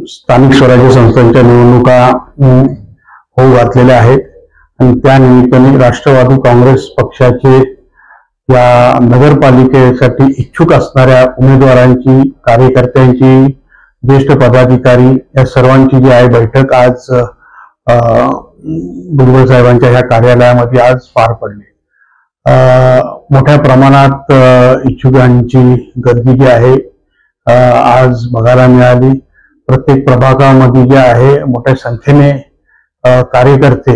स्थानिक स्वराज्य संस्थांच्या निवडणुका होऊ घातलेल्या आहेत आणि त्या निमित्ताने राष्ट्रवादी काँग्रेस पक्षाचे या नगरपालिकेसाठी इच्छुक असणाऱ्या उमेदवारांची, कार्यकर्त्यांची, ज्येष्ठ पदाधिकारी या सर्वांची जी आहे बैठक आज भुजबळ साहेबांच्या ह्या कार्यालयामध्ये आज पार पडली। मोठ्या प्रमाणात इच्छुकांची गर्दी जी आहे आज बघायला मिळाली। प्रत्येक प्रभागामध्ये जे आहे मोठ्या संख्येने कार्यकर्ते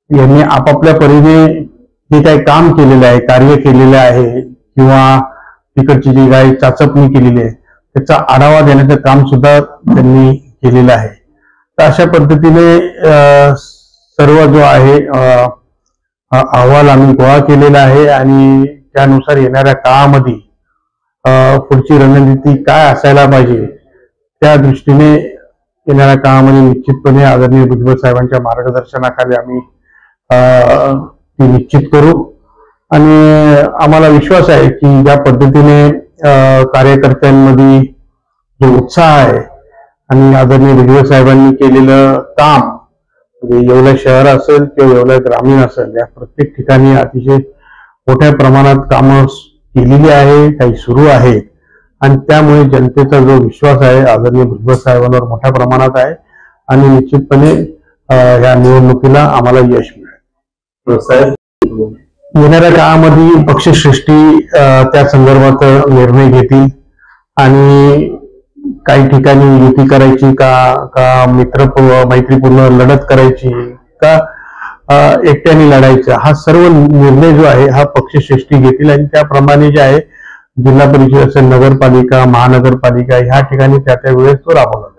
यांनी आपापल्या परीने जे काही काम केलेलं आहे, कार्य केलेलं आहे किंवा तिकडची जी काही चाचपणी केलेली आहे त्याचा आढावा देण्याचं काम सुद्धा त्यांनी केलेलं आहे। तर अशा पद्धतीने सर्व जो आहे अहवाल आम्ही गोळा केलेला आहे आणि त्यानुसार येणाऱ्या काळामध्ये पुढची रणनीती काय असायला पाहिजे त्या दृष्टीने येणाऱ्या काळामध्ये निश्चितपणे आदरणीय भुजबळ साहेबांच्या मार्गदर्शनाखाली आम्ही ती निश्चित करू आणि आम्हाला विश्वास आहे की ज्या पद्धतीने कार्यकर्त्यांमध्ये जो उत्साह आहे आणि आदरणीय भुजबळ साहेबांनी केलेलं काम म्हणजे येवला शहर असेल किंवा येवला ग्रामीण असेल या प्रत्येक ठिकाणी अतिशय मोठ्या प्रमाणात कामं केलेली आहे, काही सुरू आहेत आणि त्यामुळे जनतेचा जो विश्वास आहे आदरणीय भुजबळ साहेबांवर मोठ्या प्रमाणात आहे आणि निश्चितपणे या निवडणुकीला आम्हाला यश मिळेल। येणाऱ्या काळामध्ये पक्षश्रेष्ठी त्या संदर्भात निर्णय घेतील आणि काही ठिकाणी युती करायची का मैत्रीपूर्ण लढत करायची का एकट्याने लढायचं हा सर्व निर्णय जो आहे हा पक्षश्रेष्ठी घेतील आणि त्याप्रमाणे जे आहे जिल्हा परिषद असेल, नगरपालिका, महानगरपालिका ह्या ठिकाणी त्या वेळेस तो राबवला।